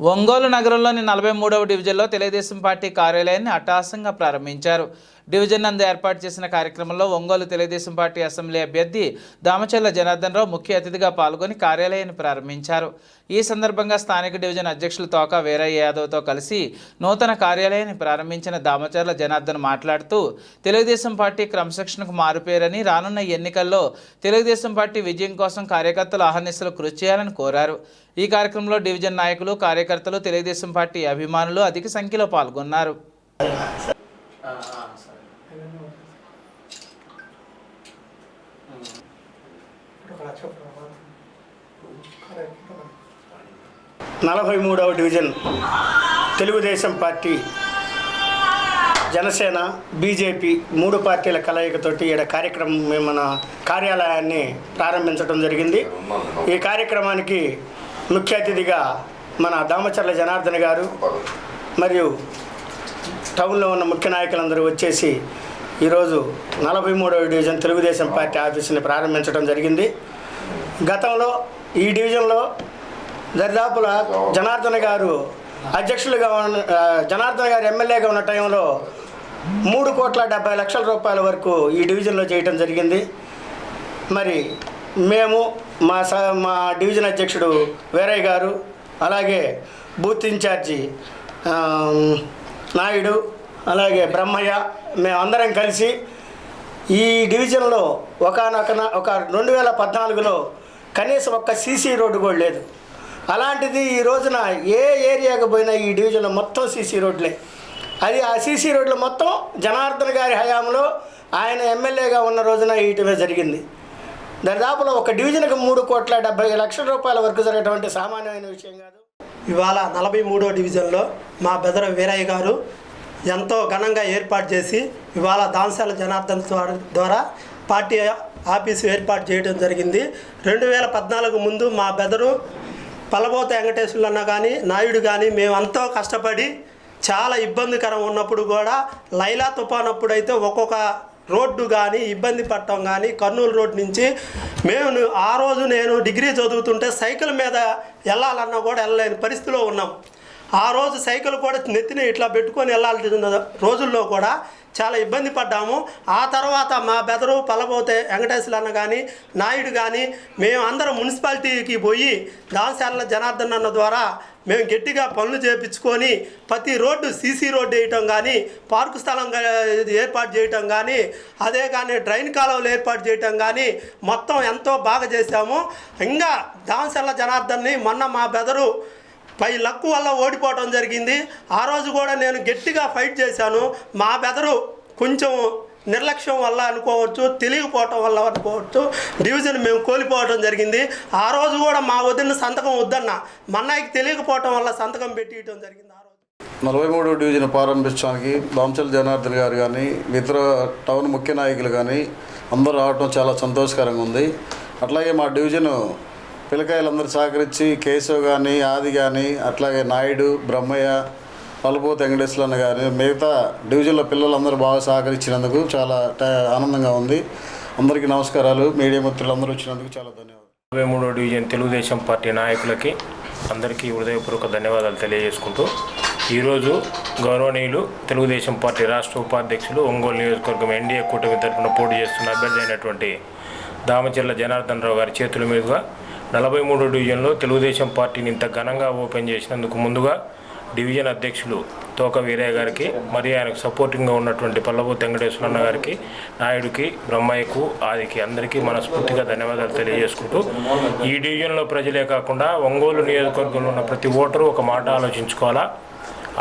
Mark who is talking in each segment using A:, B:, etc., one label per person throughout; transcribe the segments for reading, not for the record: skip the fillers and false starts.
A: ఒంగోలు నగరంలోని 43వ డివిజన్లో తెలుగుదేశం పార్టీ కార్యాలయాన్ని అట్టహాసంగా ప్రారంభించారు. డివిజన్ నందు ఏర్పాటు చేసిన కార్యక్రమంలో ఒంగోలు తెలుగుదేశం పార్టీ అసెంబ్లీ అభ్యర్థి దామచర్ల జనార్దన్ రావు ముఖ్య అతిథిగా పాల్గొని కార్యాలయాన్ని ప్రారంభించారు. ఈ సందర్భంగా స్థానిక డివిజన్ అధ్యక్షులు తోక వీరయ్య యాదవ్తో కలిసి నూతన కార్యాలయాన్ని ప్రారంభించిన దామచర్ల జనార్దన్ మాట్లాడుతూ తెలుగుదేశం పార్టీ క్రమశిక్షణకు మారుపేరని, రానున్న ఎన్నికల్లో తెలుగుదేశం పార్టీ విజయం కోసం కార్యకర్తలు అహర్నిశలు కృషి చేయాలని కోరారు. ఈ కార్యక్రమంలో డివిజన్ నాయకులు, కార్యకర్తలు, తెలుగుదేశం పార్టీ అభిమానులు అధిక సంఖ్యలో పాల్గొన్నారు.
B: నలభై 43వ division Telugu Desam party, Janasena, BJP 3 పార్టీల కలయికతోటి ఈడ కార్యక్రమం మన కార్యాలయాన్ని ప్రారంభించడం జరిగింది. ఈ కార్యక్రమానికి ముఖ్య అతిథిగా మన దామచర్ల జనార్దన్ గారు మరియు టౌన్లో ఉన్న ముఖ్య నాయకులందరూ వచ్చేసి ఈరోజు 43వ డివిజన్ తెలుగుదేశం పార్టీ ఆఫీసుని ప్రారంభించడం జరిగింది. గతంలో ఈ డివిజన్లో దరిదాపుల జనార్దన్ గారు అధ్యక్షులుగా జనార్దన్ గారు ఎమ్మెల్యేగా ఉన్న టైంలో 3,70,00,000 రూపాయల వరకు ఈ డివిజన్లో చేయటం జరిగింది. మరి మేము మా డివిజన్ అధ్యక్షుడు వీరయ్య గారు, అలాగే బూత్ ఇన్ఛార్జి నాయుడు, అలాగే బ్రహ్మయ్య, మేమందరం కలిసి ఈ డివిజన్లో ఒక 2014లో కనీసం ఒక్క సీసీ రోడ్డు కూడా లేదు. అలాంటిది ఈ రోజున ఏ ఏరియాకు పోయినా ఈ డివిజన్లో మొత్తం సీసీ రోడ్లే. అది ఆ సీసీ రోడ్లు మొత్తం జనార్దన్ గారి హయాంలో ఆయన ఎమ్మెల్యేగా ఉన్న రోజున ఇటువే జరిగింది. దాదాపులో ఒక డివిజన్కి 3,70,00,000 రూపాయల వరకు జరిగేటువంటి సామాన్యమైన విషయం కాదు.
C: ఇవాళ 43వ డివిజన్లో మా బెదర వీరయ్య గారు ఎంతో ఘనంగా ఏర్పాటు చేసి ఇవాళ దామచర్ల జనార్దన్ ద్వారా పార్టీ ఆఫీసు ఏర్పాటు చేయడం జరిగింది. 2014 ముందు మా బెదరు పల్లబోత వెంకటేశ్వర్లు అన్న కానీ, నాయుడు కానీ మేమంతా కష్టపడి చాలా ఇబ్బందికరం ఉన్నప్పుడు కూడా లైలా తుఫాన్ అప్పుడు అయితే ఒక్కొక్క రోడ్డు కానీ ఇబ్బంది పడటం కానీ, కర్నూలు రోడ్డు నుంచి ఆ రోజు నేను డిగ్రీ చదువుతుంటే సైకిల్ మీద వెళ్ళాలన్నా కూడా వెళ్ళలేని పరిస్థితిలో ఉన్నాం. ఆ రోజు సైకిల్ కూడా నెత్తిన ఇట్లా పెట్టుకొని వెళ్ళాల్సిన రోజుల్లో కూడా చాలా ఇబ్బంది పడ్డాము. ఆ తర్వాత మా బెదరు పల్లబోతే వెంకటేశ్వర్లు అన్న కానీ, నాయుడు కానీ మేము అందరం మున్సిపాలిటీకి పోయి దామచర్ల జనార్దన్ అన్న ద్వారా మేము గట్టిగా పనులు చేయించుకొని ప్రతి రోడ్డు సీసీ రోడ్డు వేయటం కానీ, పార్కు స్థలం ఏర్పాటు చేయటం కానీ, అదే కానీ డ్రైన్ కాలువలు ఏర్పాటు చేయటం కానీ మొత్తం ఎంతో బాగా చేశాము. ఇంకా దామచర్ల జనార్దన్ని మొన్న మా బెదరు పై లక్కు వల్ల ఓడిపోవడం జరిగింది. ఆ రోజు కూడా నేను గట్టిగా ఫైట్ చేశాను. మా బెదరు కొంచెం నిర్లక్ష్యం వల్ల అనుకోవచ్చు, తెలియకపోవటం వల్ల అనుకోవచ్చు, డివిజన్ మేము కోల్పోవడం జరిగింది. ఆ రోజు కూడా మా వదిన సంతకం వద్దన్న మన్నాయికి తెలియకపోవటం వల్ల సంతకం పెట్టియటం జరిగింది. ఆ రోజు
D: 43వ డివిజన్ ప్రారంభించడానికి దామచర్ల జనార్దన్ గారు కానీ, ఇతర టౌన్ ముఖ్య నాయకులు కానీ అందరూ రావడం చాలా సంతోషకరంగా ఉంది. అట్లాగే మా డివిజను పిల్లకాయలందరూ సహకరించి కేశవ్ కానీ, ఆది కానీ, అట్లాగే నాయుడు, బ్రహ్మయ్య, పల్లబోత వెంకటేశ్వర్లు కానీ మిగతా డివిజన్లో పిల్లలందరూ బాగా సహకరించినందుకు చాలా ఆనందంగా ఉంది. అందరికీ నమస్కారాలు. మీడియా మిత్రులందరూ వచ్చినందుకు చాలా ధన్యవాదాలు.
E: 43వ డివిజన్ తెలుగుదేశం పార్టీ నాయకులకి అందరికీ హృదయపూర్వక ధన్యవాదాలు తెలియజేసుకుంటూ ఈరోజు గౌరవనీయులు తెలుగుదేశం పార్టీ రాష్ట్ర ఉపాధ్యక్షులు, ఒంగోలు నియోజకవర్గం ఎన్డీఏ కూటమి తరఫున పోటీ చేస్తున్న అభ్యర్థి అయినటువంటి దామచర్ల జనార్దన్ రావు గారి చేతుల మీదుగా 43వ డివిజన్లో తెలుగుదేశం పార్టీని ఇంత ఘనంగా ఓపెన్ చేసినందుకు ముందుగా డివిజన్ అధ్యక్షులు తోక వీరయ్య గారికి, మరియు ఆయనకు సపోర్టింగ్గా ఉన్నటువంటి పల్లబోత వెంకటేశ్వర్లు అన్న గారికి, నాయుడికి, బ్రహ్మయ్యకు, ఆదికి అందరికీ మనస్ఫూర్తిగా ధన్యవాదాలు తెలియజేసుకుంటూ ఈ డివిజన్లో ప్రజలే కాకుండా ఒంగోలు నియోజకవర్గంలో ఉన్న ప్రతి ఓటరు ఒక మాట ఆలోచించుకోవాలా.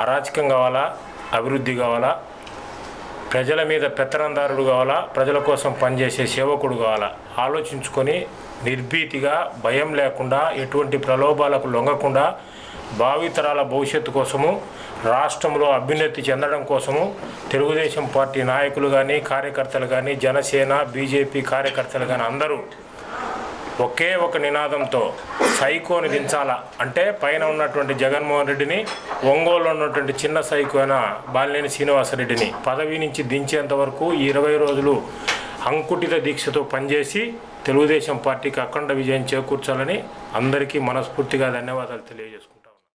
E: అరాచకం కావాలా, అభివృద్ధి కావాలా, ప్రజల మీద పెత్తనందారుడు కావాలా, ప్రజల కోసం పనిచేసే సేవకుడు కావాలా, ఆలోచించుకొని నిర్భీతిగా, భయం లేకుండా, ఎటువంటి ప్రలోభాలకు లొంగకుండా భావితరాల భవిష్యత్తు కోసము, రాష్ట్రంలో అభ్యున్నతి చెందడం కోసము తెలుగుదేశం పార్టీ నాయకులు కానీ, కార్యకర్తలు కానీ, జనసేన, బీజేపీ కార్యకర్తలు కానీ అందరూ ఒకే ఒక నినాదంతో సైకోని దించాలా. అంటే పైన ఉన్నటువంటి జగన్మోహన్ రెడ్డిని, ఒంగోలులో ఉన్నటువంటి చిన్న సైకో అయిన బాలినేని శ్రీనివాసరెడ్డిని పదవి నుంచి దించేంత వరకు 20 రోజులు అంకుటిత దీక్షతో పనిచేసి తెలుగుదేశం పార్టీకి అఖండ విజయం చేకూర్చాలని అందరికీ మనస్ఫూర్తిగా ధన్యవాదాలు తెలియజేసుకుంటున్నాను.